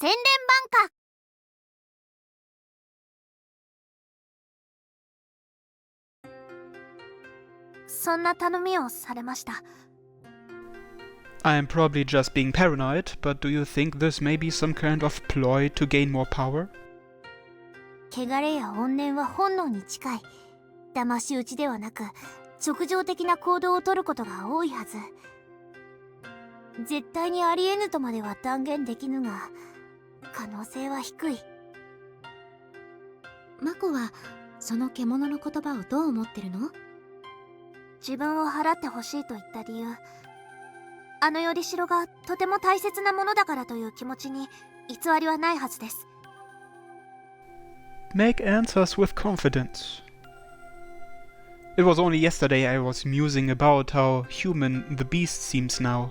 洗練バンカ。そんな頼みをされました。I'm probably just being paranoid, but do you think this may be some kind of ploy to gain more power? 汚れや怨念は本能に近い。騙し討ちではなく、直情的な行動をとることが多いはず。絶対にありえぬとまでは断言できぬが、可能性は低い。マコはその獣の言葉をどう思ってるの？自分を払ってほしいと言った理由、あのよりしろがとても大切なものだからという気持ちに偽りはないはずです。Make answers with confidence. It was only yesterday I was musing about how human the beast seems now.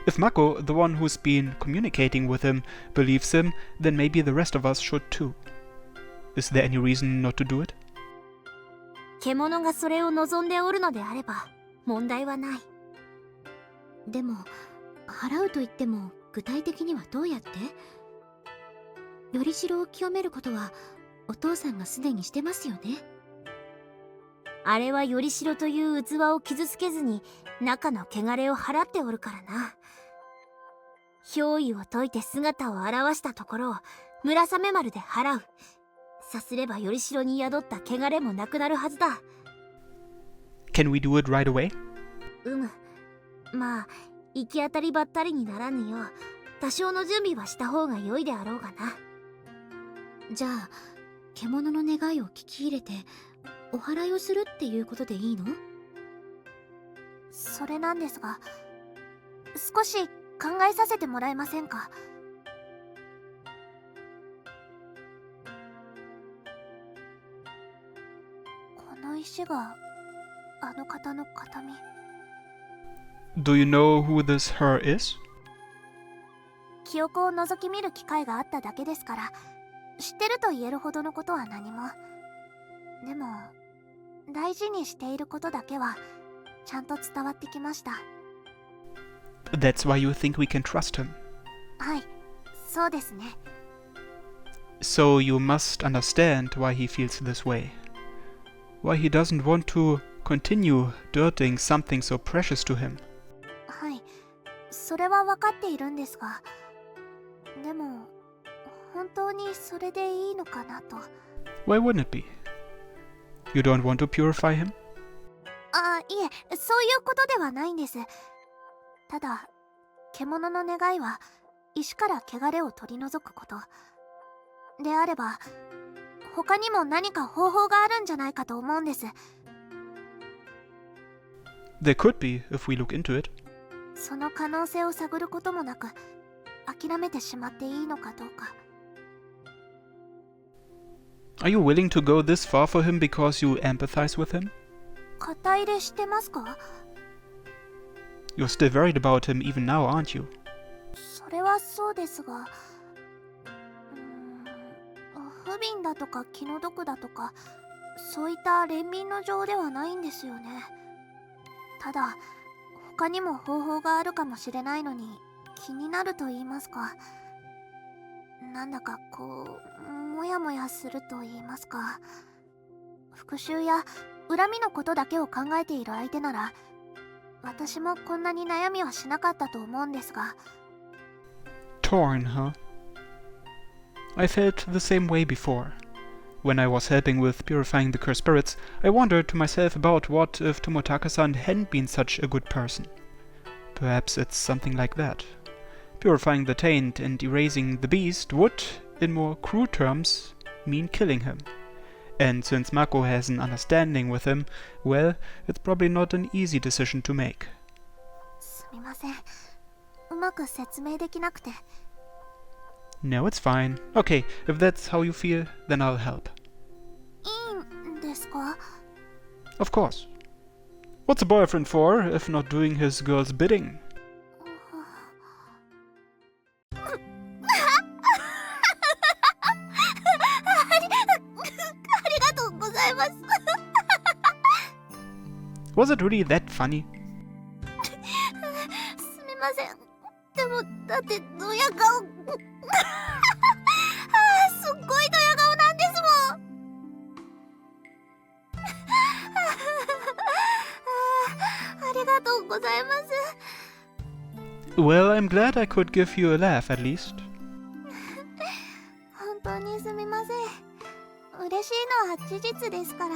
If Mako, the one who's been communicating with him, believes him, then maybe the rest of us should too. Is there any reason not to do it? 獣がそれを望んでおるのであれば問題はない。でも払うと言っても具体的にはどうやって？よりしろを清めることはお父さんがすでにしてますよね。あれはよりしろという器を傷つけずに中の汚れを払っておるからな。憑依を解いて姿を現したところを村雨丸で払う。さすればよりしろに宿った汚れもなくなるはずだ。Can we do it right away? まあ行き当たりばったりにならぬよう多少の準備はした方が良いであろうがな。じゃあ獣の願いを聞き入れてお祓いをするっていうことでいいの？それなんですが、少し考えさせてもらえませんか？この石があの方の形見。Do you know who this her is? 記憶を覗き見る機会があっただけですから知ってると言えるほどのことは何も。でも大事にしていることだけはちゃんと伝わってきました。That's why you think we can trust him. はい、そうですね。So you must understand why he feels this way. Why he doesn't want to continue dirting something so precious to him. はい、それは分かっているんですが、でも本当にそれでいいのかなと。Why wouldn't it be? You don't want to purify him? いえ、そういうことではないんです。ただ獣の願いは石から汚れを取り除くことであれば、他にも何か方法があるんじゃないかと思うんです。There could be if we look into it. その可能性を探ることもなく諦めてしまっていいのかどうか。Are you willing to go this far for him because you empathize with him? 肩入れしてますか？ You're still worried about him even now, aren't you? それはそうですが、不憫だとか気の毒だとかそういった憐憫の情ではないんですよね。ただ他にも方法があるかもしれないのに気になると言いますか、なんだかこうモヤモヤすると言いますか、復讐や恨みのことだけを考えている相手なら私もこんなに悩みはしなかったと思うんですが。 Torn, huh? I felt the same way before. When I was helping with purifying the cursed spirits, I wondered to myself about what if Tomotaka-san hadn't been such a good person. Perhaps it's something like that. Purifying the taint and erasing the beast would, in more crude terms, mean killing him. And since Mako has an understanding with him, well, it's probably not an easy decision to make. すみません、うまく説明できなくて。 No, it's fine. Okay, if that's how you feel, then I'll help. いいんですか？ Of course. What's a boyfriend for, if not doing his girl's bidding? ありがとうございます。 Was it really that funny? すみません。でもだってドヤ顔すっごいドヤ顔なんですもん。ありがとうございます。 Well, I'm glad I could give you a laugh at least. 本当にすみません。嬉しいのは事実ですから。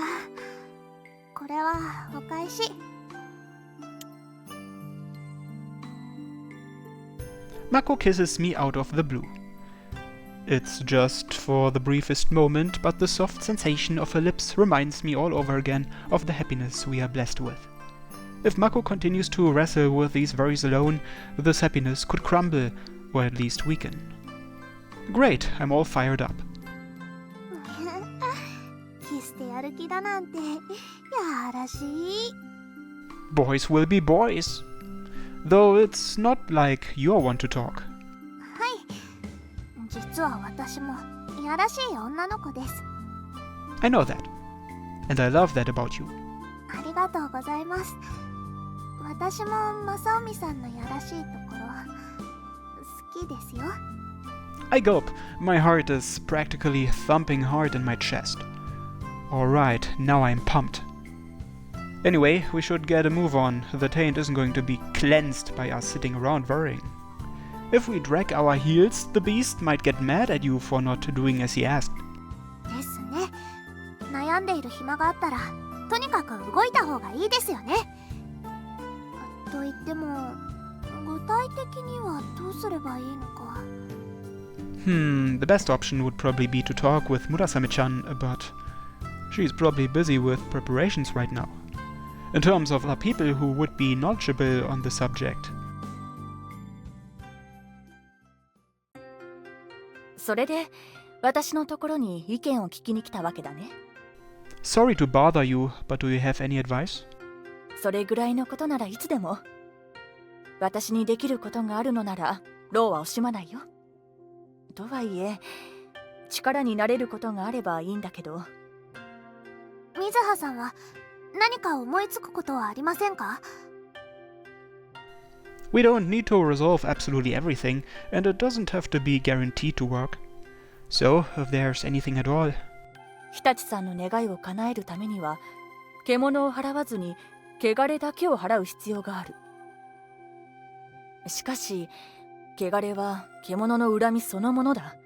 これはお返し。Mako kisses me out of the blue. It's just for the briefest moment, but the soft sensation of her lips reminds me all over again of the happiness we are blessed with. If Mako continues to wrestle with these worries alone, this happiness could crumble, or at least weaken. Great, I'm all fired up. キスでやる気だなんてやらしい。 Boys will be boys. Though it's not like you're one to talk. 実は私もやらしい女の子です。 I know that. And I love that about you. ありがとうございます。私も正臣さんのやらしいところ好きですよ。 I gulp. My heart is practically thumping hard in my chest. Alright, now I'm pumped. Anyway, we should get a move on. The taint isn't going to be cleansed by us sitting around worrying. If we drag our heels, the beast might get mad at you for not doing as he asked. ですね。悩んでいる暇があったらとにかく動いた方がいいですよね。と言っても具体的にはどうすればいいのか。The best option would probably be to talk with Murasame-chan, but she's probably busy with preparations right now. In terms of other people who would be knowledgeable on the subject. それで私のところに意見を聞きに来たわけだね。 Sorry to bother you, but do you have any advice? それぐらいのことならいつでも。私にできることがあるのなら労は惜しまないよ。とはいえ力になれることがあればいいんだけど。水葉さんは何か思いつくことはありませんか？ We don't need to resolve absolutely everything, and it doesn't have to be guaranteed to work. So, if there's anything at all. 日立さんの願いを叶えるためには獣を払わずに汚れだけを払う必要がある。しかし汚れは獣の恨みそのものだ。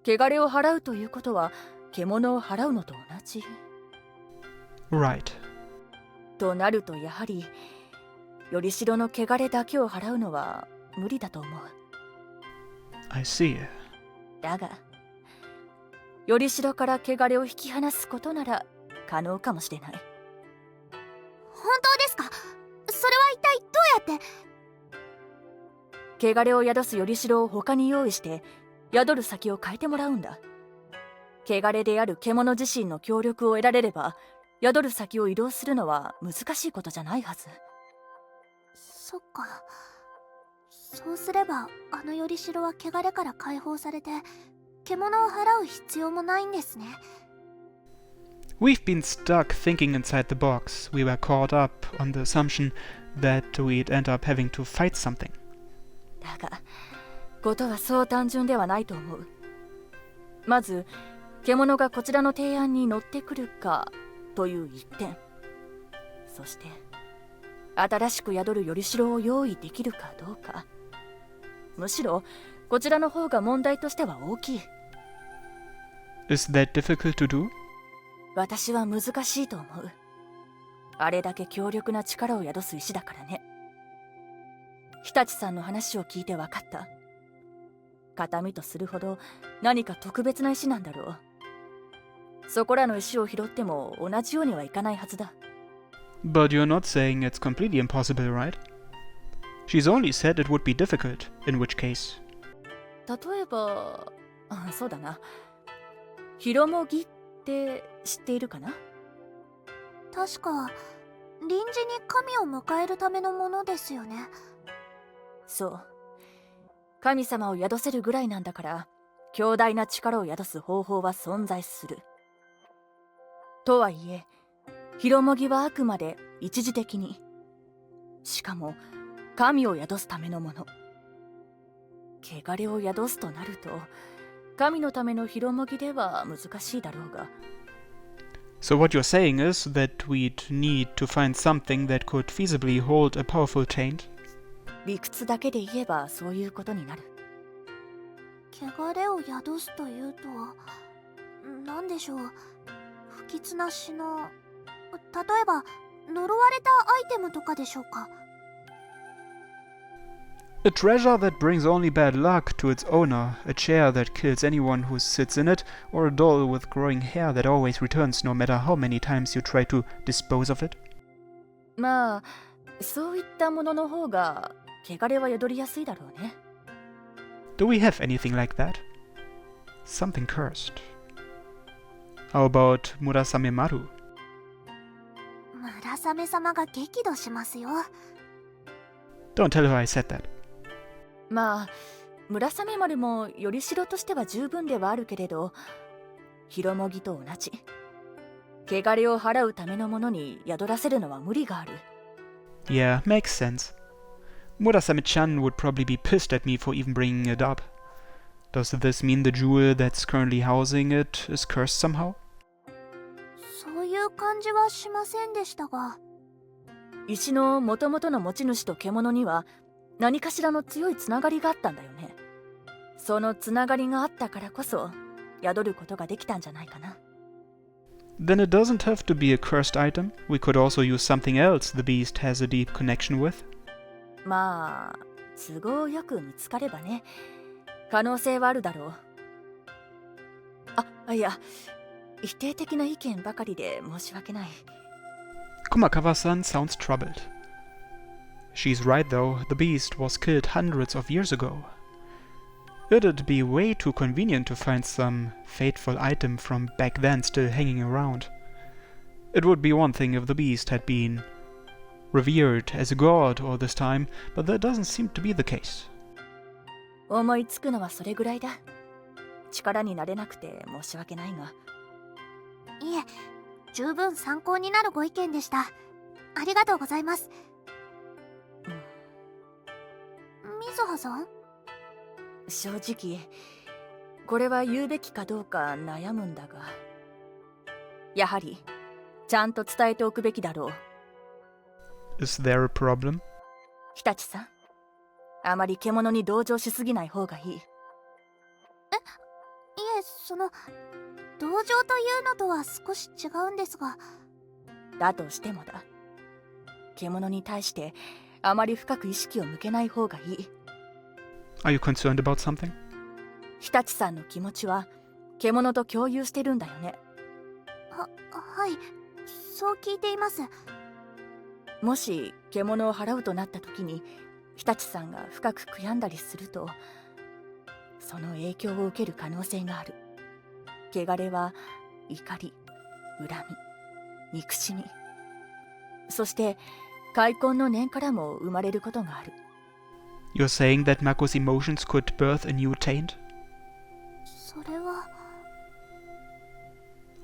汚れを払うということは獣を払うのと同じ。 Right. となるとやはりよりしろの汚れだけを払うのは無理だと思う。 I see. だがよりしろから汚れを引き離すことなら可能かもしれない。本当ですか？それは一体どうやって？汚れを宿すよりしろを他に用意して宿る先を変えてもらうんだ。汚れである獣自身の協力を得られれば宿る先を移動するのは難しいことじゃないはず。そっか。そうすればあのよりしろは汚れから解放されて獣を払う必要もないんですね。 We've been stuck thinking inside the box. We were caught up on the assumption that we'd end up having to fight something. だがことはそう単純ではないと思う。まず獣がこちらの提案に乗ってくるかという一点、そして新しく宿るよりしろを用意できるかどうか。むしろこちらの方が問題としては大きい。 Is that difficult to do? 私は難しいと思う。あれだけ強力な力を宿す石だからね。日立さんの話を聞いて分かった。形見とするほど何か特別な石なんだろう。そこらの石を拾っても同じようにはいかないはずだ。 But you're not saying it's completely impossible, right? She's only said it would be difficult, in which case. 例えば、そうだな。ひろもぎって知っているかな？確か臨時に神を迎えるためのものですよね。そう。神様を宿せるぐらいなんだから強大な力を宿す方法は存在する。とはいえひろもぎはあくまで一時的に、しかも神を宿すためのもの。汚れを宿すとなると神のための広もぎでは難しいだろうが。 So what you're saying is that we'd need to find something that could feasibly hold a powerful taint? 理屈だけで言えばそういうことになる。汚れを宿すというと、何でしょう、不吉な品、例えば呪われたアイテムとかでしょうか。A treasure that brings only bad luck to its owner, a chair that kills anyone who sits in it, or a doll with growing hair that always returns no matter how many times you try to dispose of it? まあそういったものの方が汚れは宿りやすいだろうね。 Do we have anything like that? Something cursed. How about Murasame Maru? 村雨様が激怒しますよ。 Don't tell her I said that. まあ村雨丸もよりしろとしては十分ではあるけれど、広もぎと同じ汚れを払うためのものに宿らせるのは無理がある。 Yeah, makes sense. Murasame-chan would probably be pissed at me for even bringing it up. Does this mean the jewel that's currently housing it is cursed somehow? そういう感じはしませんでしたが。石の元々の持ち主と獣には何かしらの強いつながりがあったんだよね。そのつながりがあったからこそ宿ることができたんじゃないかな。 Then it doesn't have to be a cursed item. We could also use something else the beast has a deep connection with. まあ都合よく見つかればね、可能性はあるだろう。いや、否定的な意見ばかりで申し訳ない。 Kumakawa-san sounds troubled. She's right though, the beast was killed hundreds of years ago. It'd be way too convenient to find some fateful item from back then still hanging around. It would be one thing if the beast had been revered as a god all this time, but that doesn't seem to be the case. 思いつくのはそれぐらいだ。力になれなくて申し訳ないが。いえ、十分参考になるご意見でした。ありがとうございます。水葉さん？正直これは言うべきかどうか悩むんだが、やはりちゃんと伝えておくべきだろう。 Is there a problem? 日立さん、あまり獣に同情しすぎない方がいい。いえ、同情というのとは少し違うんですが。だとしてもだ、獣に対してあまり深く意識を向けない方がいい。 Are you concerned about something? 日立さんの気持ちは獣と共有してるんだよね。はい、そう聞いています。もし獣を払うとなった時に日立さんが深く悔やんだりすると、その影響を受ける可能性がある。汚れは怒り、恨み、憎しみ、そして開墾の念からも生まれることがある。 You're saying that Mako's emotions could birth a new taint? それは。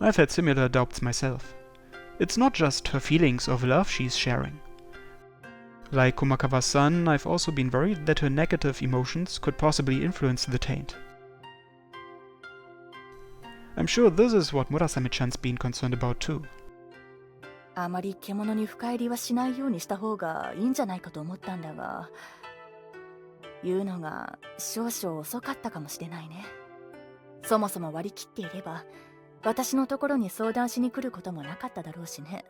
I've had similar doubts myself. It's not just her feelings of love she's sharing. Like Kumakawa-san, I've also been worried that her negative emotions could possibly influence the taint. I'm sure this is what Murasame-chan's been concerned about too. あまり獣に深入りはしないようにした方がいいんじゃないかと思ったんだが、言うのが少々遅かったかもしれないね。そもそも割り切っていれば私のところに相談しに来ることもなかっただろうしね。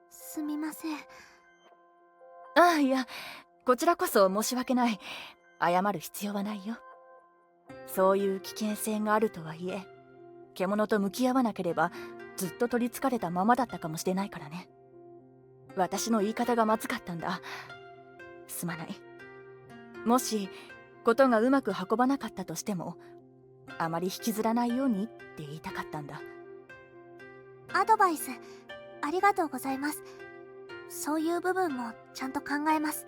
すみません。いや、こちらこそ申し訳ない。謝る必要はないよ。そういう危険性があるとはいえ、獣と向き合わなければずっと取りつかれたままだったかもしれないからね。私の言い方がまずかったんだ。すまない。もしことがうまく運ばなかったとしても、あまり引きずらないようにって言いたかったんだ。アドバイスありがとうございます。そういう部分もちゃんと考えます。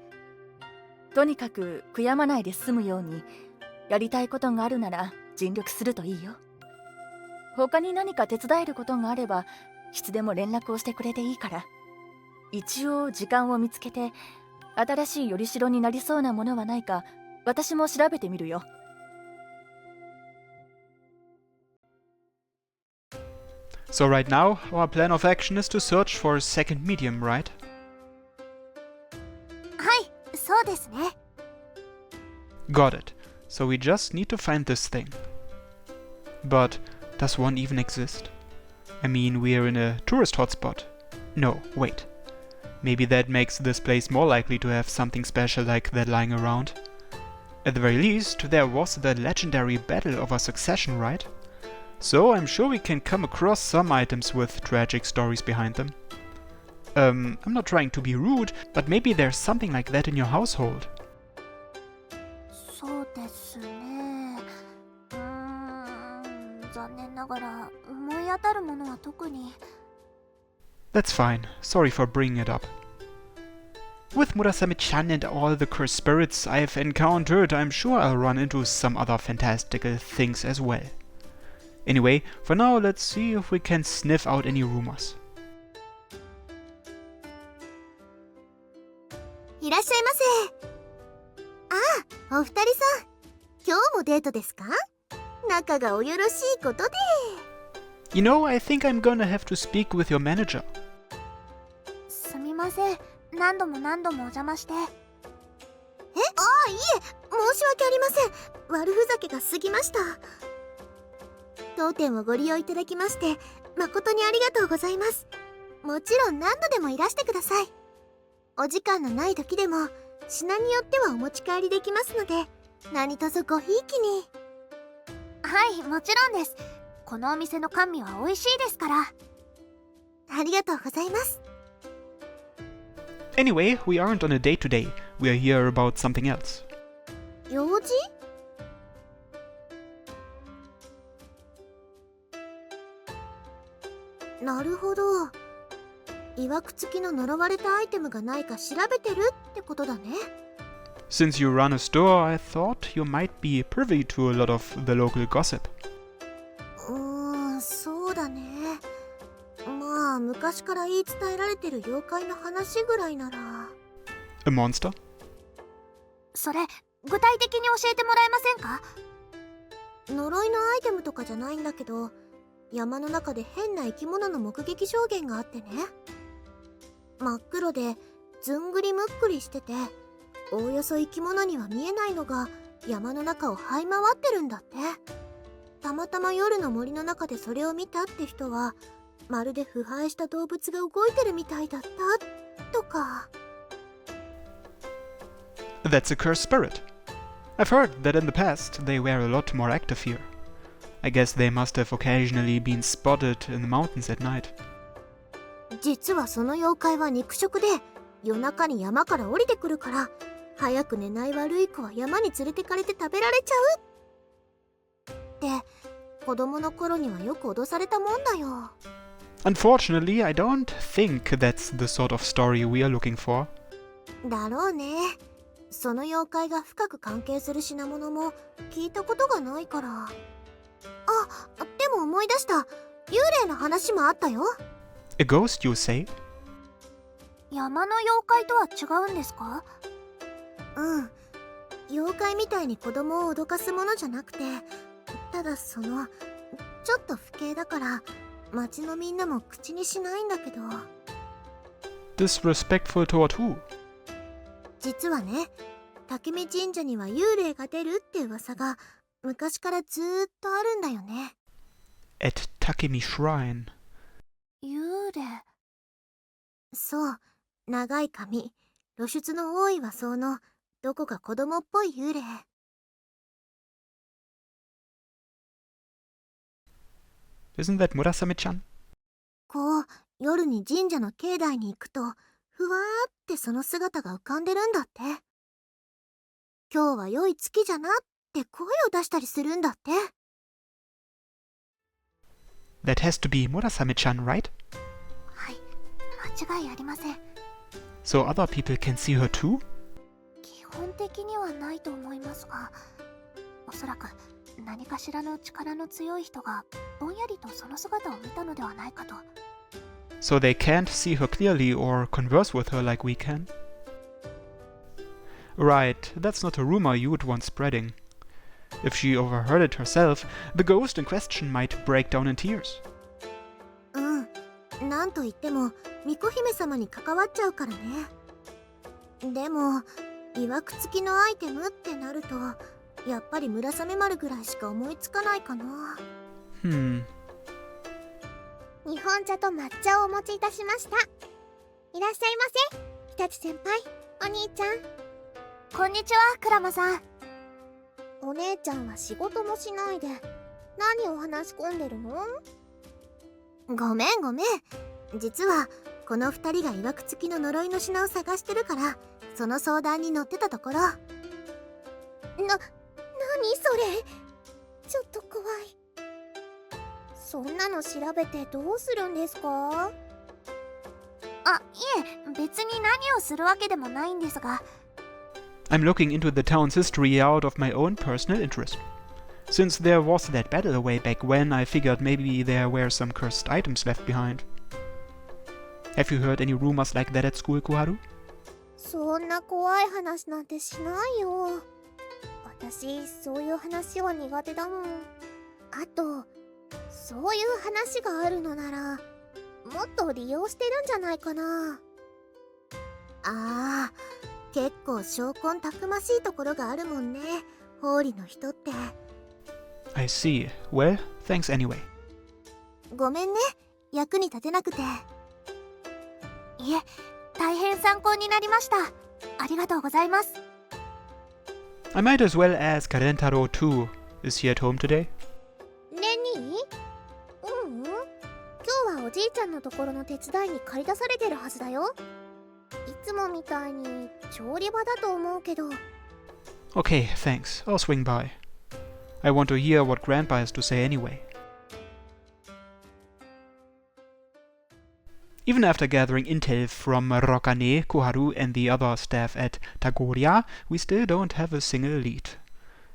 とにかく悔やまないで済むように、やりたいことがあるなら尽力するといいよ。他に何か手伝えることがあればいつでも連絡をしてくれていいから。一応時間を見つけて新しいよりしろになりそうなものはないか私も調べてみるよ。So right now, our plan of action is to search for a second medium, right? はい、そうですね。 Got it. So we just need to find this thing. But does one even exist? I mean, we're in a tourist hotspot. No, wait. Maybe that makes this place more likely to have something special like that lying around. At the very least, there was the legendary Battle over Succession, right? So I'm sure we can come across some items with tragic stories behind them. I'm not trying to be rude, but maybe there's something like that in your household. そうですね。残念ながら思い当たるものは特に。 That's fine. Sorry for bringing it up. With Murasame-chan and all the cursed spirits I've encountered, I'm sure I'll run into some other fantastical things as well. Anyway, for now, let's see if we can sniff out any rumors. いらっしゃいませ。ああ、お二人さん、今日もデートですか？仲がおよろしいことで。You know, I think I'm gonna have to speak with your manager. すみません。何度もお邪魔して。いえ、申し訳ありません。悪ふざけが過ぎました。当店をご利用いただきまして誠にありがとうございます。もちろん何度でもいらしてください。お時間のない時でも品によってはお持ち帰りできますので、何卒ごひいきに。はい、もちろんです。このお店の甘味は美味しいですから。ありがとうございます。 Anyway, we aren't on a date today. We're here about something else. 用事？なるほど。曰く付きの呪われたアイテムがないか調べてるってことだね。 Since you run a store, I thought you might be privy to a lot of the local gossip. そうだね。まあ昔から言い伝えられてる妖怪の話ぐらいなら。 A monster? それ、具体的に教えてもらえませんか？呪いのアイテムとかじゃないんだけど、山の中で変な生き物の目撃証言があってね。真っ黒でずんぐりむっくりしてて、おおよそ生き物には見えないのが山の中を這い回ってるんだって。たまたま夜の森の中でそれを見たって人は、まるで腐敗した動物が動いてるみたいだったとか。 That's a cursed spirit. I've heard that in the past they were a lot more active here. I guess they must have occasionally been spotted in the mountains at night. 実はその妖怪は肉食で、夜中に山から降りてくるから、早く寝ない悪い子は山に連れてかれて食べられちゃうって子供の頃にはよく脅されたもんだよ。 Unfortunately, I don't think that's the sort of story we are looking for. だろうね。その妖怪が深く関係する品物も聞いたことがないから。あ、でも思い出した。幽霊の話もあったよ。 A ghost, you say? 山の妖怪とは違うんですか？妖怪みたいに子供を脅かすものじゃなくて、ただちょっと不敬だから町のみんなも口にしないんだけど。 Disrespectful toward who? 実はね、竹見神社には幽霊が出るって噂が昔からずーっとあるんだよね。 At Takemi Shrine. 幽霊。そう、長い髪、露出の多い和装のどこか子供っぽい幽霊。 Isn't that Murasame-chan? こう夜に神社の境内に行くとふわーってその姿が浮かんでるんだって。今日は良い月じゃなって声を出したりするんだって。 That has to be Murasame-chan, right? はい、間違いありません。 So other people can see her too? 基本的にはないと思いますが、おそらく何かしらの力の強い人がぼんやりとその姿を見たのではないかと。 So they can't see her clearly or converse with her like we can? Right, that's not a rumor you would want spreading. If she overheard it herself, the ghost in question might break down in tears. なんといっても巫女姫様に関わっちゃうからね。でもいわくつきのアイテムってなるとやっぱり村雨丸ぐらいしか思いつかないかな。Hmm. 日本茶と抹茶をお持ちいたしました。いらっしゃいませ、日立先輩、お兄ちゃん。こんにちは、クラマさん。お姉ちゃんは仕事もしないで何を話し込んでるの？ごめんごめん。実はこの2人がいわくつきの呪いの品を探してるからその相談に乗ってたところ。何それ、ちょっと怖い。そんなの調べてどうするんですか？あ、いえ、別に何をするわけでもないんですが。I'm looking into the town's history out of my own personal interest. Since there was that battle way back when, I figured maybe there were some cursed items left behind. Have you heard any rumors like that at school, Koharu? そんな怖い話なんてしないよ。私、そういう話は苦手だもん。あと、そういう話があるのなら、もっと利用してるんじゃないかな。ああ、結構証拠たくましいところがあるもんね、ホーリの人って。I see. Well, thanks anyway. ごめんね、役に立てなくて。いえ、大変参考になりました。ありがとうございます。I might as well ask Karentaro too. Is he at home today? レニー？今日はおじいちゃんのところの手伝いに駆り出されてるはずだよ。いつもみたいに調理場だと思うけど。Okay, thanks. I'll swing by. I want to hear what Grandpa has to say anyway. Even after gathering intel from Rokane, Koharu and the other staff at Tagoria, we still don't have a single lead.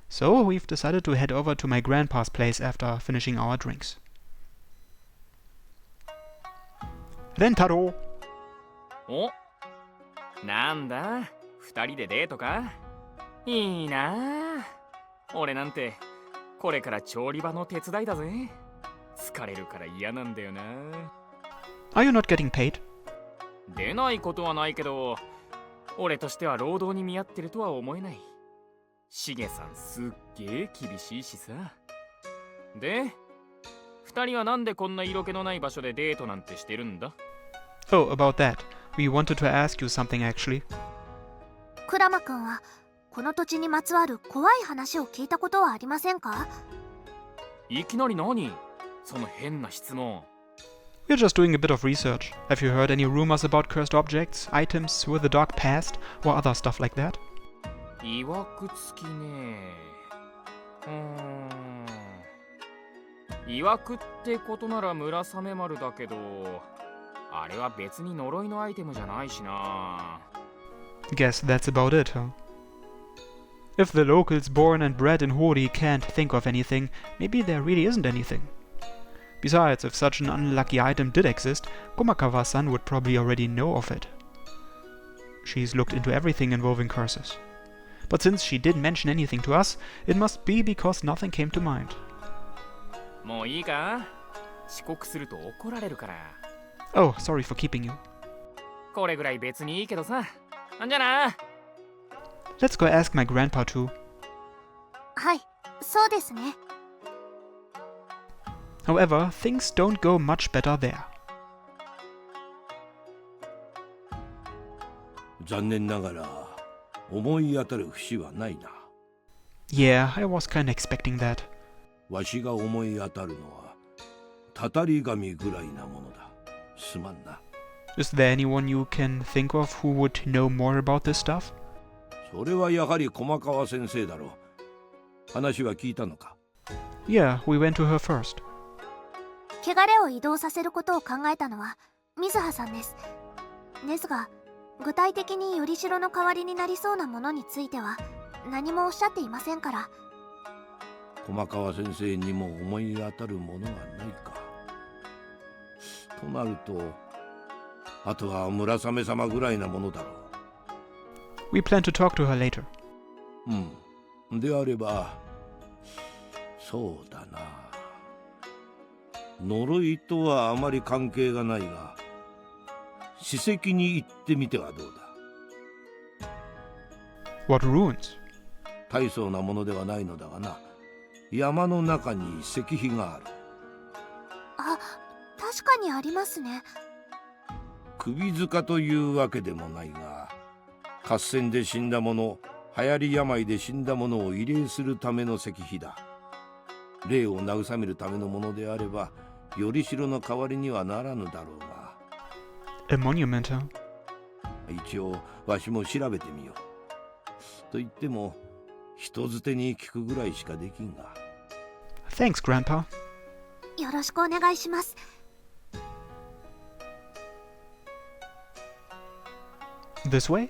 So we've decided to head over to my grandpa's place after finishing our drinks. Rentaro! お、なんだ、二人でデートか？いいなあ。俺なんてこれから調理場の手伝いだぜ。疲れるから嫌なんだよな。Are you not getting paid? 出ないことはないけど、俺としては労働に見合ってるとは思えない。しげさんすっげえ厳しいしさ。で、二人はなんでこんな色気のない場所でデートなんてしてるんだ？ Oh, about that. We wanted to ask you something actually. クラマ君はこの土地にまつわる怖い話を聞いたことはありませんか？いきなり何？その変な質問。We're just doing a bit of research. Have you heard any rumors about cursed objects, items with a dark past, or other stuff like that? いわくつきね。いわくってことなら村雨丸だけど、あれは別に呪いのアイテムじゃないしな。Guess that's about it, huh? If the locals born and bred in Hori can't think of anything, maybe there really isn't anything. Besides, if such an unlucky item did exist, Komakawa-san would probably already know of it. She's looked into everything involving curses. But since she didn't mention anything to us, it must be because nothing came to mind. もういいか？遅刻すると怒られるから。Oh, sorry for keeping you. これぐらい別にいいけどさ。じゃな。Let's go ask my grandpa too. はい、そうですね。However, things don't go much better there. 残念ながら思い当たる節はないな。Yeah, I was kinda expecting that. わしが思い当たるのはたたり神ぐらいなものだ。すまんな。Is there anyone you can think of who would know more about this stuff? それはやはり駒川先生だろう。話は聞いたのか？ Yeah, we went to her first. 汚れを移動させることを考えたのは水葉さんです。ですが、具体的によりしろの代わりになりそうなものについては何もおっしゃっていませんから。駒川先生にも思い当たるものがないか。となると、あとは村雨様ぐらいなものだろう。We plan to talk to her later. であれば、そうだな。呪いとはあまり関係がないが、史跡に行ってみてはどうだ。 What ruins? 大層なものではないのだがな、山の中に石碑がある。あ、確かにありますね。首塚というわけでもないが、合戦で死んだ者、流行り病で死んだ者を慰霊するための石碑だ。霊を慰めるためのものであれば、よりしろの代わりにはならぬだろうが。 A monument, huh? 一応わしも調べてみよう。と言っても人づてに聞くぐらいしかできんが。 Thanks, Grandpa. よろしくお願いします。This way?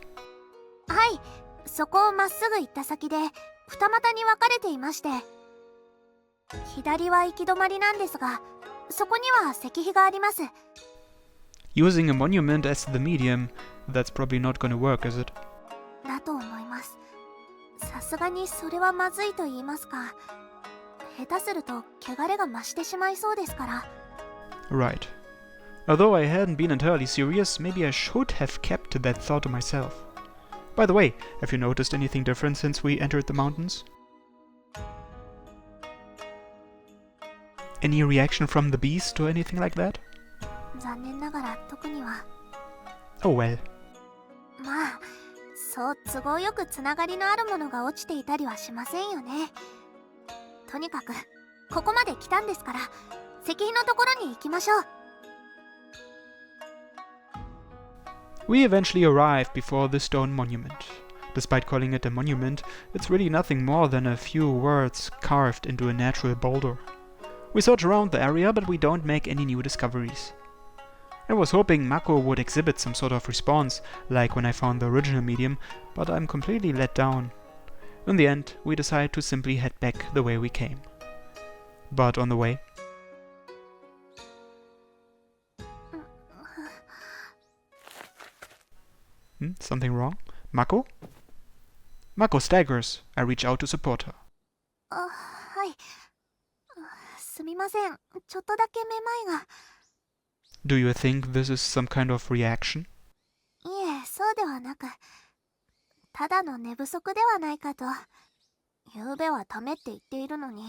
はい、そこをまっすぐ行った先で二股に分かれていまして、左は行き止まりなんですが、そこには石碑があります。 Using a monument as the medium, that's probably not gonna work, is it? だと思います。さすがにそれはまずいと言いますか、下手すると汚れが増してしまいそうですから。 Right. Although I hadn't been entirely serious, maybe I should have kept that thought to myself. By the way, have you noticed anything different since we entered the mountains? Any reaction from the beast or anything like that? 残念ながら特には。 Oh well. まあ、そう都合よくつながりのあるものが落ちていたりはしませんよね。とにかくここまで来たんですから、石碑のところに行きましょう。 We eventually arrived before the stone monument. Despite calling it a monument, it's really nothing more than a few words carved into a natural boulder. We search around the area, but we don't make any new discoveries. I was hoping Mako would exhibit some sort of response, like when I found the original medium, but I'm completely let down. In the end, we decide to simply head back the way we came. But on the way, something wrong? Mako? Mako staggers. I reach out to support her. はい。すみません。ちょっとだけめまいが。 Do you think this is some kind of reaction? いえ、そうではなく、ただの寝不足ではないかと。昨べはダメって言っているのに、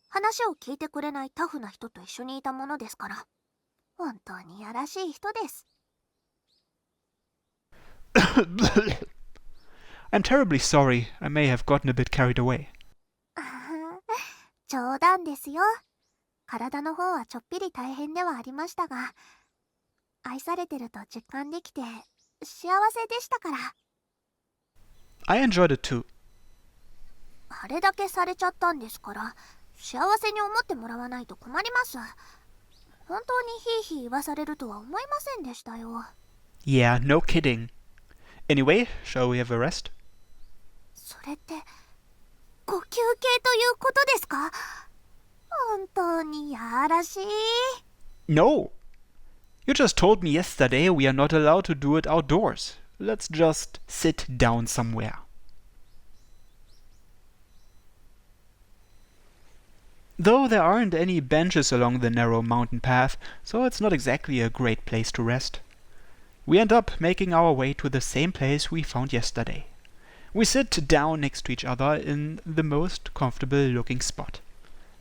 話を聞いてくれないタフな人と一緒にいたものですから、本当にやらしい人です。I'm terribly sorry. I may have gotten a bit carried away. 冗談ですよ。体の方はちょっぴり大変ではありましたが、愛されてると実感できて幸せでしたから。 I enjoyed it too. あれだけされちゃったんですから、幸せに思ってもらわないと困ります。本当にヒーヒー言わされるとは思いませんでしたよ。 Yeah, no kidding. Anyway, shall we have a rest? それってご休憩ということですか？本当にやらしい。 No! You just told me yesterday we are not allowed to do it outdoors. Let's just sit down somewhere. Though there aren't any benches along the narrow mountain path, so it's not exactly a great place to rest. We end up making our way to the same place we found yesterday. We sit down next to each other in the most comfortable looking spot.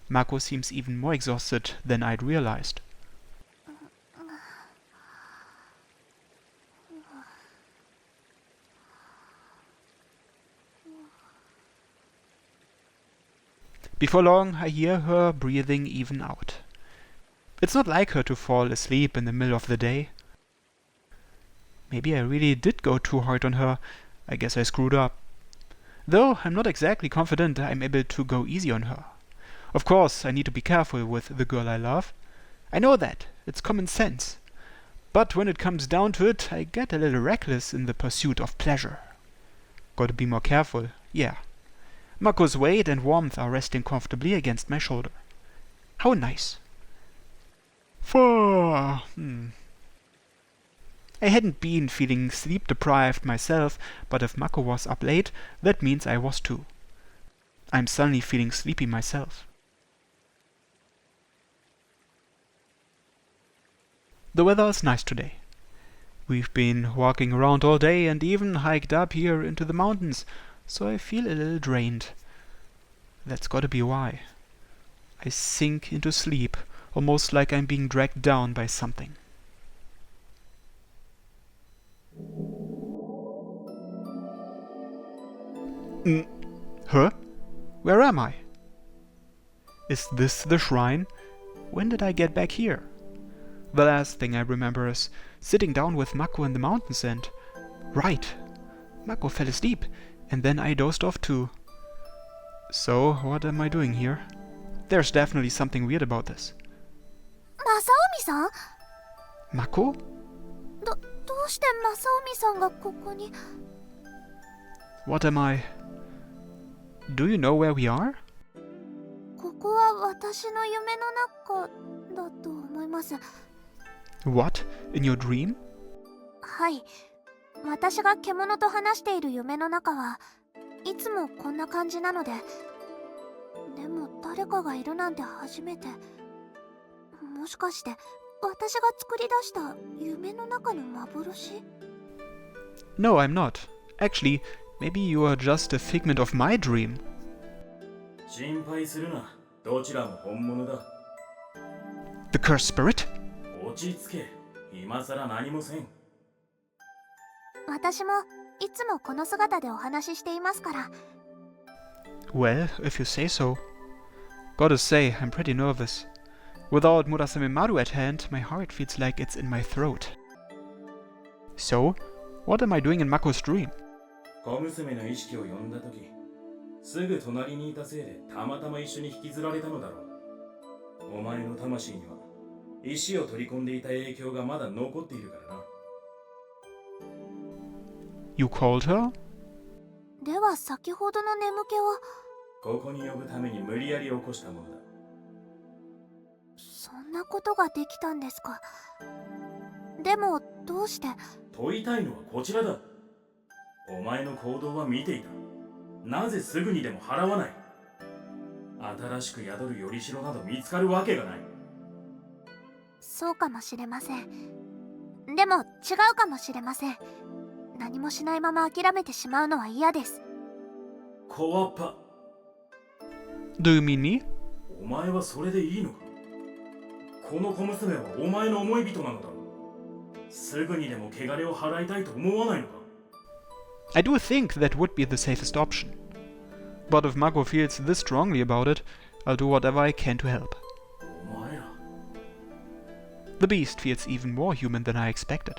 Mako seems even more exhausted than I'd realized. Before long, I hear her breathing even out. It's not like her to fall asleep in the middle of the day. Maybe I really did go too hard on her. I guess I screwed up. Though I'm not exactly confident I'm able to go easy on her. Of course, I need to be careful with the girl I love. I know that. It's common sense. But when it comes down to it, I get a little reckless in the pursuit of pleasure. Gotta be more careful, yeah. Mako's weight and warmth are resting comfortably against my shoulder. How nice. I hadn't been feeling sleep-deprived myself, but if Mako was up late, that means I was too. I'm suddenly feeling sleepy myself. The weather is nice today. We've been walking around all day and even hiked up here into the mountains, so I feel a little drained. That's gotta be why. I sink into sleep, almost like I'm being dragged down by something. Huh? Where am I? Is this the shrine? When did I get back here? The last thing I remember is sitting down with Mako in the mountains and... Right! Mako fell asleep, and then I dozed off too. So, what am I doing here? There's definitely something weird about this. 正臣さん Mako? どうして正臣さんがここに What am I... Do you know where we are? ここは私の夢の中だと思います。 What? In your dream? はい。私が獣と話している夢の中はいつもこんな感じなので。でも誰かがいるなんて初めて。もしかして私が作り出した夢の中の幻？ No, I'm not. Actually, maybe you are just a figment of my dream. 心配するな。どちらも本物だ。 The cursed spirit? 落ち着け。今さら何もせん。私もいつもこの姿でお話ししていますから。 Well, if you say so. Gotta say, I'm pretty nervous. Without Murasame Maru at hand, my heart feels like it's in my throat. So, what am I doing in Mako's dream? 小娘の意識を呼んだとき、すぐ隣にいたせいでたまたま一緒に引きずられたのだろう。お前の魂には石を取り込んでいた影響がまだ残っているからな。You called her? では先ほどの眠気はここに呼ぶために無理やり起こしたものだ。そんなことができたんですか。でもどうして？問いたいのはこちらだ。お前の行動は見ていた。なぜすぐにでも払わない？新しく宿るよりしろなど見つかるわけがない。そうかもしれません。でも違うかもしれません。何もしないまま諦めてしまうのは嫌です。小っぱ。Do you mean me? お前はそれでいいのか？この小娘はお前の思い人なのだろう。すぐにでも汚れを払いたいと思わないのか？ I do think that would be the safest option. But if Mako feels this strongly about it, I'll do whatever I can to help. お前ら。 The beast feels even more human than I expected.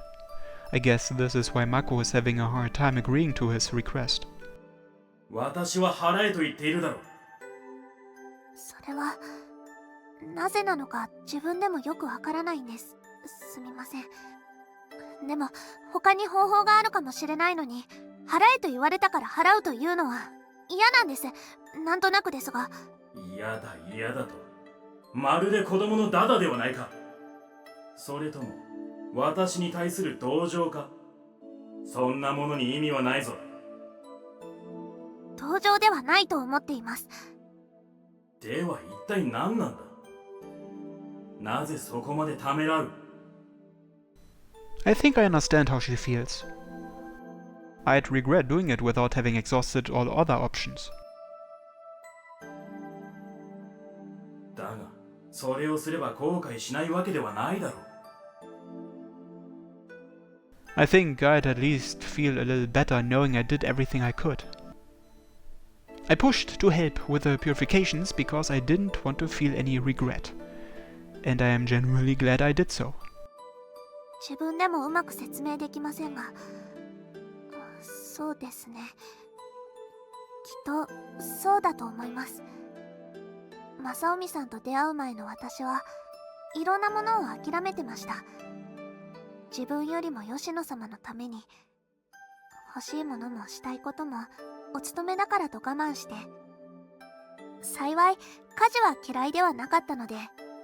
I guess this is why Mako is having a hard time agreeing to his request. 私は払えと言っているだろう。それはなぜなのか自分でもよくわからないんです。すみません。でも他に方法があるかもしれないのに、払えと言われたから払うというのは嫌なんです。なんとなくですが。嫌だ嫌だと。まるで子供のダダではないか。それとも私に対する同情か？そんなものに意味はないぞ。同情ではないと思っています。では一体何なんだ？なぜそこまでためらう？ I think I understand how she feels. I'd regret doing it without having exhausted all other options. だが、それをすれば後悔しないわけではないだろう。I think I'd at least feel a little better knowing I did everything I could. I pushed to help with the purifications because I didn't want to feel any regret. And I am genuinely glad I did so. 自分でもうまく説明できませんが、そうですね。きっとそうだと思います。正臣さんと出会う前の私はいろんなものを諦めてました。自分よりも吉野様のために欲しいものもしたいこともお勤めだからと我慢して、幸い家事は嫌いではなかったので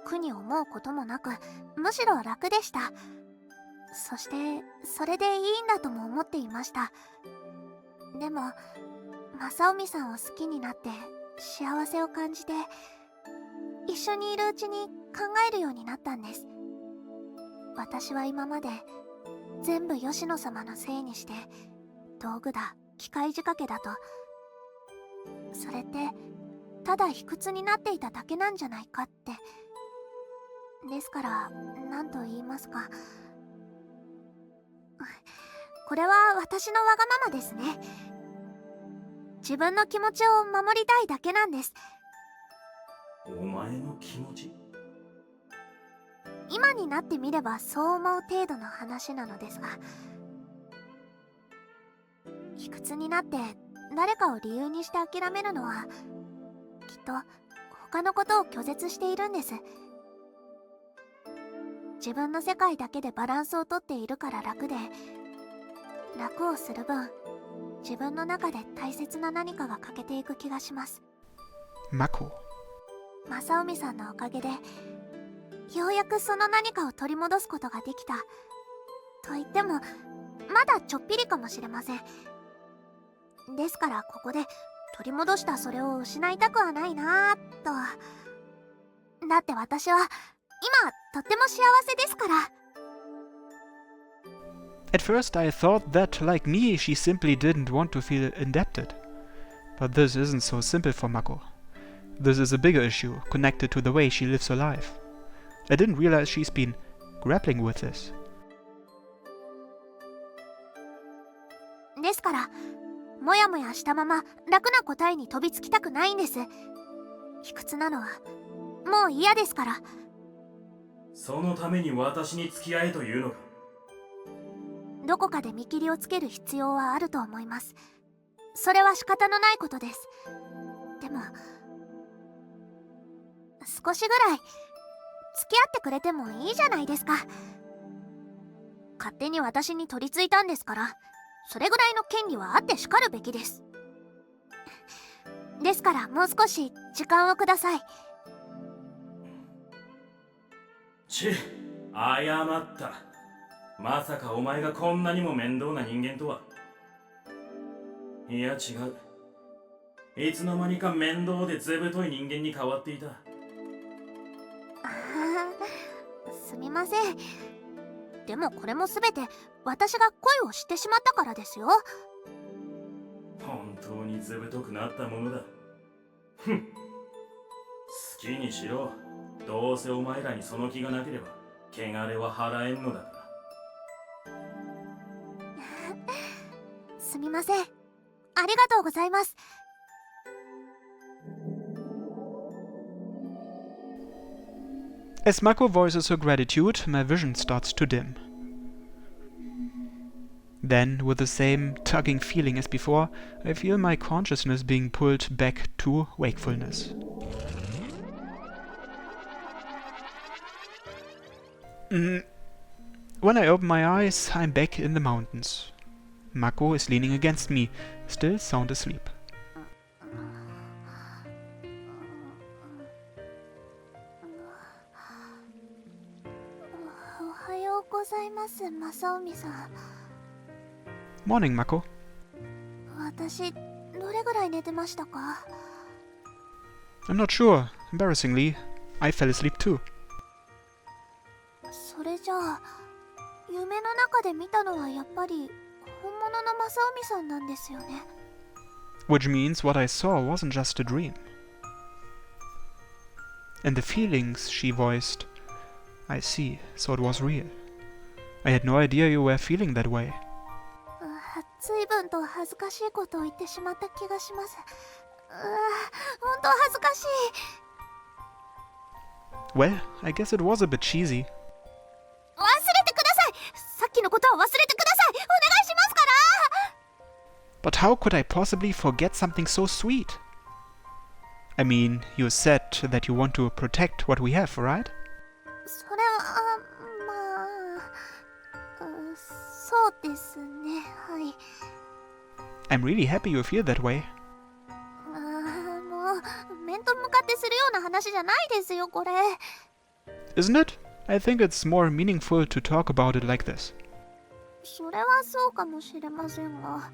苦に思うこともなく、むしろ楽でした。そしてそれでいいんだとも思っていました。でも正臣さんを好きになって幸せを感じて、一緒にいるうちに考えるようになったんです。私は今まで全部吉野様のせいにして、道具だ、機械仕掛けだと、それってただ卑屈になっていただけなんじゃないかって。ですから何と言いますか、これは私のわがままですね。自分の気持ちを守りたいだけなんです。お前の気持ち？今になってみればそう思う程度の話なのですが、卑屈になって誰かを理由にして諦めるのは、きっと他のことを拒絶しているんです。自分の世界だけでバランスをとっているから楽で、楽をする分自分の中で大切な何かが欠けていく気がします。Mako. 正臣さんのおかげでようやくその何かを取り戻すことができたと言ってもまだちょっぴりかもしれません。ですからここで取り戻したそれを失いたくはないなぁと。だって私は今とっても幸せですから。 At first I thought that, like me, she simply didn't want to feel indebted. But this isn't so simple for Mako. This is a bigger issue, connected to the way she lives her life. I didn't realize she's been grappling with this. ですからもやもやしたまま楽な答えに飛びつきたくないんです。卑屈なのはもう嫌ですから。そのために私に付き合えというのか？どこかで見切りをつける必要はあると思います。それは仕方のないことです。でも少しぐらい付き合ってくれてもいいじゃないですか。勝手に私に取り付いたんですから、それぐらいの権利はあってしかるべきです。ですからもう少し時間をください。謝った。まさかお前がこんなにも面倒な人間とは。いや違う。いつの間にか面倒でずぶとい人間に変わっていた。すみません。でもこれも全て私が恋をしてしまったからですよ。本当にずぶとくなったものだ。ふん。好きにしろ。どうせお前らにその気がなければ汚れは払えんのだから。すみません。ありがとうございます。As Mako voices her gratitude, my vision starts to dim. Then, with the same tugging feeling as before, I feel my consciousness being pulled back to wakefulness. When I open my eyes, I'm back in the mountains. Mako is leaning against me, still sound asleep. おはようございます、正臣さん。 Morning, Mako. 私どれぐらい寝てましたか？ I'm not sure. Embarrassingly, I fell asleep too. それじゃあ夢の中で見たのはやっぱり本物の正臣さんなんですよね。 Which means what I saw wasn't just a dream. And the feelings she voiced, I see, so it was real. I had no idea you were feeling that way. 随分と恥ずかしいことを言ってしまった気がします。本当恥ずかしい。 Well, I guess it was a bit cheesy. 忘れてください。さっきのことは忘れてください。お願いしますから。 But how could I possibly forget something so sweet? I mean, you said that you want to protect what we have, right? それはまあ、そうですね。はい。 I'm really happy you feel that way. もう面と向かってするような話じゃないですよ、これ。 Isn't it? I think it's more meaningful to talk about it like this. それはそうかもしれませんが、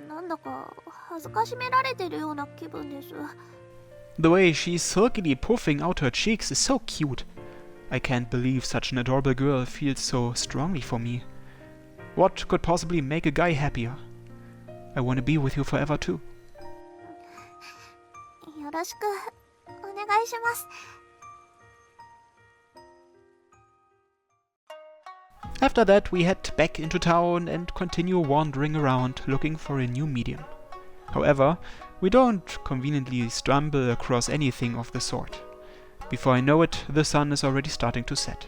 なんだか恥ずかしめられてるような気分です。 The way she's silkily puffing out her cheeks is so cute. I can't believe such an adorable girl feels so strongly for me. What could possibly make a guy happier? I want to be with you forever too. よろしくお願いします。 After that, we head back into town and continue wandering around looking for a new medium. However, we don't conveniently stumble across anything of the sort. Before I know it, the sun is already starting to set.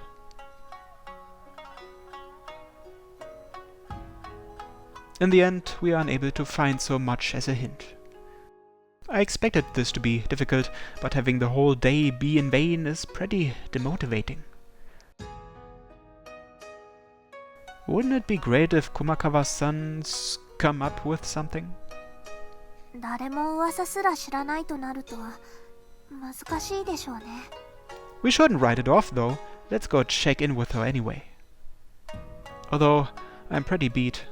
In the end, we are unable to find so much as a hint. I expected this to be difficult, but having the whole day be in vain is pretty demotivating. Wouldn't it be great if Kumakawa-san's come up with something? 誰も噂すら知らないとなると難しいでしょうね。 We shouldn't write it off though. Let's go check in with her anyway. Although, I'm pretty beat.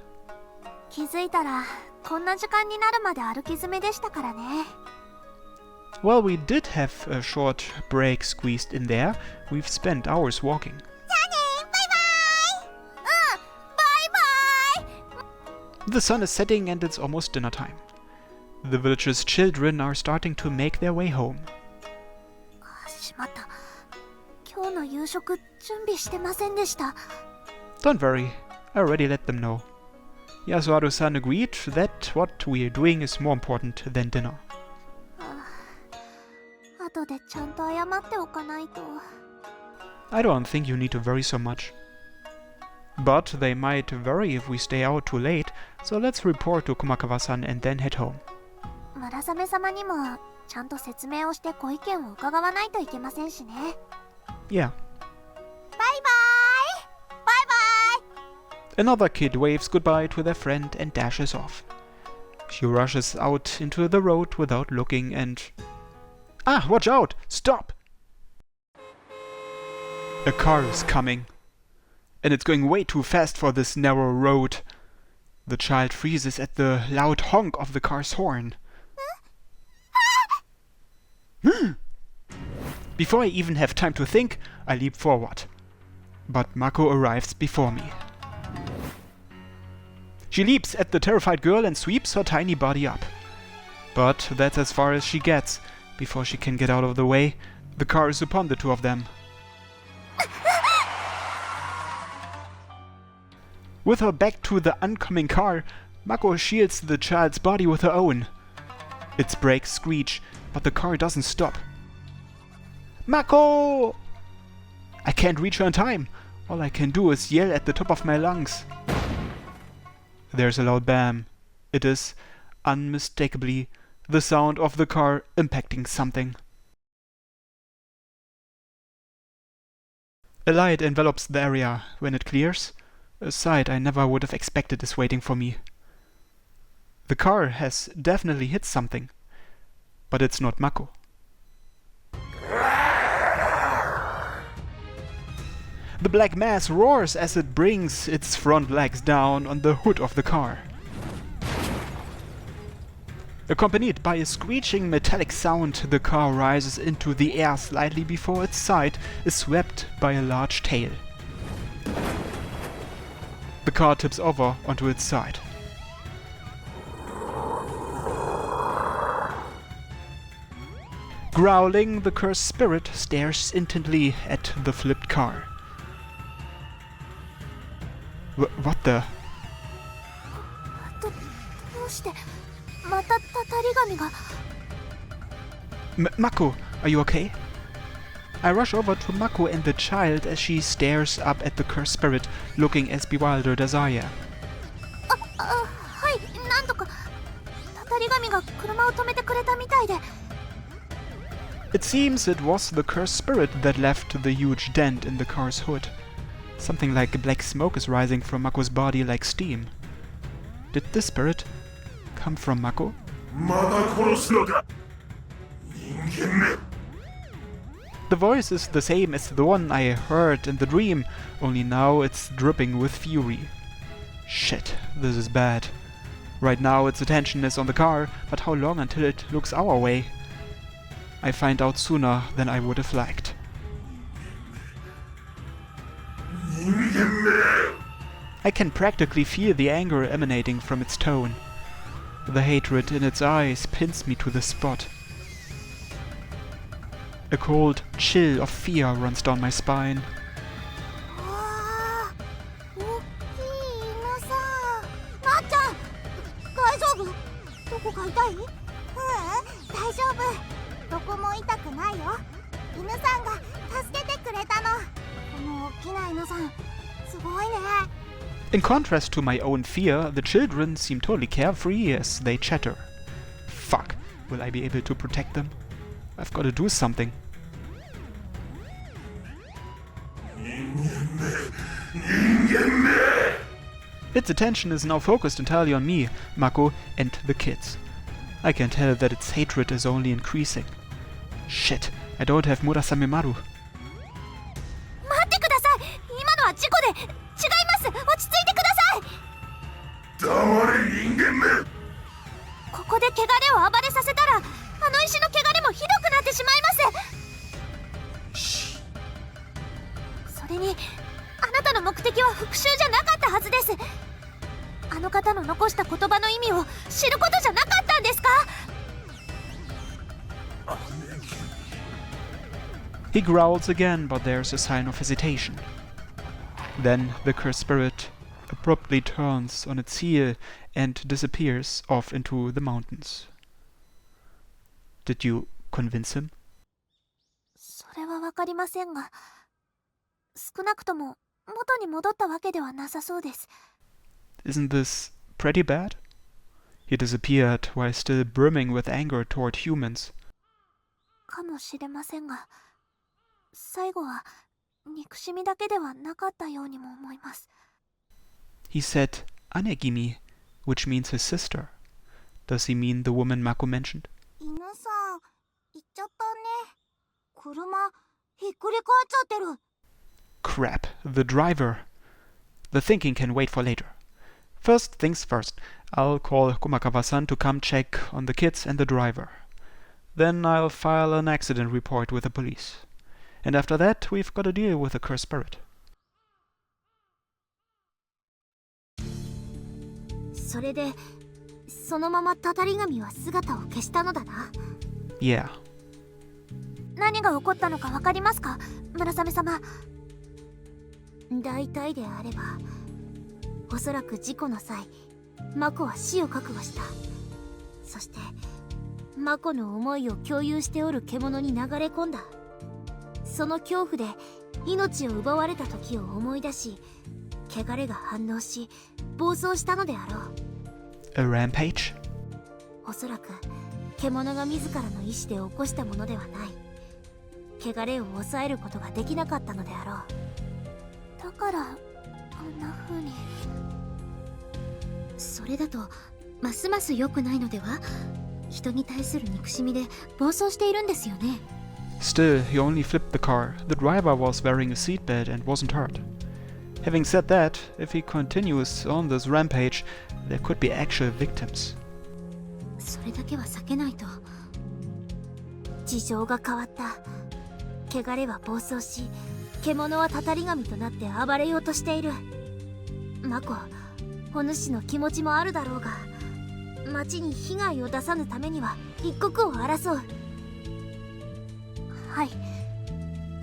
気づいたらこんな時間になるまで歩き詰めでしたからね。 Well, we did have a short break squeezed in there. We've spent hours walking. じゃあね、バイバイ。バイバイ。 The sun is setting and it's almost dinner time. The village's children are starting to make their way home. しまった。今日の夕食準備してませんでした。 Don't worry, I already let them know. Yasuharu-san agreed that what we're doing is more important than dinner. 後でちゃんと謝っておかないと。 I don't think you need to worry so much. But they might worry if we stay out too late, so let's report to Kumakawa-san and then head home. 村雨様にもちゃんと説明をしてご意見を伺わないといけませんしね。 Yeah. バイバイ。バイバイ。 Another kid waves goodbye to their friend and dashes off. She rushes out into the road without looking and... Ah, watch out! Stop! A car is coming. And it's going way too fast for this narrow road. The child freezes at the loud honk of the car's horn. Before I even have time to think, I leap forward. But Mako arrives before me. She leaps at the terrified girl and sweeps her tiny body up. But that's as far as she gets. Before she can get out of the way, the car is upon the two of them. With her back to the oncoming car, Mako shields the child's body with her own. Its brakes screech, but the car doesn't stop. Mako! I can't reach her in time. All I can do is yell at the top of my lungs. There's a loud bam. It is, unmistakably, the sound of the car impacting something. A light envelops the area. When it clears, a sight I never would have expected is waiting for me. The car has definitely hit something, but it's not Mako. The black mass roars as it brings its front legs down on the hood of the car. Accompanied by a screeching metallic sound, the car rises into the air slightly before its side is swept by a large tail. The car tips over onto its side. Growling, the cursed spirit stares intently at the flipped car. What the? どうしてまたたたり神が。 Mako, are you okay? I rush over to Mako and the child as she stares up at the cursed spirit, looking as bewildered as I am. はい、なんとかたたり神が車を止めてくれたみたいで。 It seems it was the cursed spirit that left the huge dent in the car's hood. Something like black smoke is rising from Mako's body like steam. Did the spirit come from Mako? The voice is the same as the one I heard in the dream, only now it's dripping with fury. Shit, this is bad. Right now its attention is on the car, but how long until it looks our way? I find out sooner than I would have liked. I can practically feel the anger emanating from its tone. The hatred in its eyes pins me to the spot. A cold chill of fear runs down my spine. うわー、大きい犬さん。なっちゃん、大丈夫？どこか痛い？大丈夫。どこも痛くないよ。犬さんが助けてくれたの。この大きな犬さん、すごいね。 In contrast to my own fear, the children seem totally carefree as they chatter. Fuck, will I be able to protect them? I've got to do something. Its attention is now focused entirely on me, Mako, and the kids. I can tell that its hatred is only increasing. Shit, I don't have Murasame Maru. 待ってください。今のは事故で違います。落ち着いてください。ここで汚れを暴れさせたら、あの石の汚れもひどくなってしまいます。それに、あなたの目的は復讐じゃなかったはずです。あの方の残した言葉の意味を知ることじゃなかったんですか？ He growls again, but there's a sign of hesitation. Then the cursed spirit abruptly turns on its heel and disappears off into the mountains. Did you convince him? それはわかりませんが、少なくとも元に戻ったわけではなさそうです。 Isn't this pretty bad? He disappeared while still brimming with anger toward humans. かもしれませんが、最後は憎しみだけではなかったようにも思います。 He said Anegimi, which means his sister. Does he mean the woman Mako mentioned? 犬さん、行っちゃったね。車、ひっくり返っちゃってる。 Crap, the driver. The thinking can wait for later. First things first, I'll call Kumakawa-san to come check on the kids and the driver. Then I'll file an accident report with the police. And after that, we've got to deal with the cursed spirit. それで、そのままたたり神は姿を消したのだな。Yeah. 何が起こったのかわかりますか、村雨様。大体であれば、おそらく事故の際、マコは死を覚悟した。そしてマコの思いを共有しておる獣に流れ込んだ。その恐怖で命を奪われた時を思い出し、汚れが反応し暴走したのであろう。 A rampage? おそらく獣が自らの意志で起こしたものではない。汚れを抑えることができなかったのであろう。だからあんな風に。それだとますます良くないのでは？人に対する憎しみで暴走しているんですよね。 Still, he only flipped the car. The driver was wearing a seatbelt and wasn't hurt. Having said that, if he continues on this rampage, there could be actual victims. それだけは避けないと。事情が変わった。汚れは暴走し、獣はたたり神となって暴れようとしている。マコ、お主の気持ちもあるだろうが、町に被害を出さぬためには一刻を争う。はい、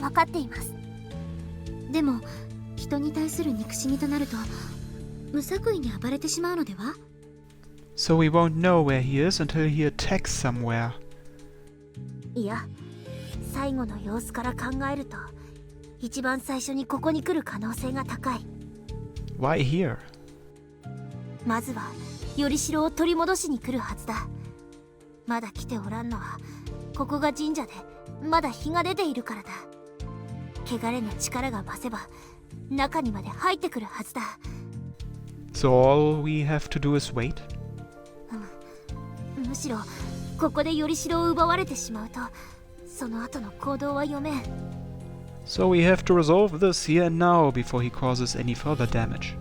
分かっています。でも人に対する憎しみとなると無作為に暴れてしまうのでは？ So we won't know where he is until he attacks somewhere. いや、最後の様子から考えると一番最初にここに来る可能性が高い。 Why here? まずはよりしろを取り戻しに来るはずだ。まだ来ておらんのはここが神社でまだ日が出ているからだ。汚れの力が増せば中にまで入ってくるはずだ。 So all we have to do is wait? むしろここでよりしろを奪われてしまうとその後の行動は読めん。 So we have to resolve this here and now before he causes any further damage.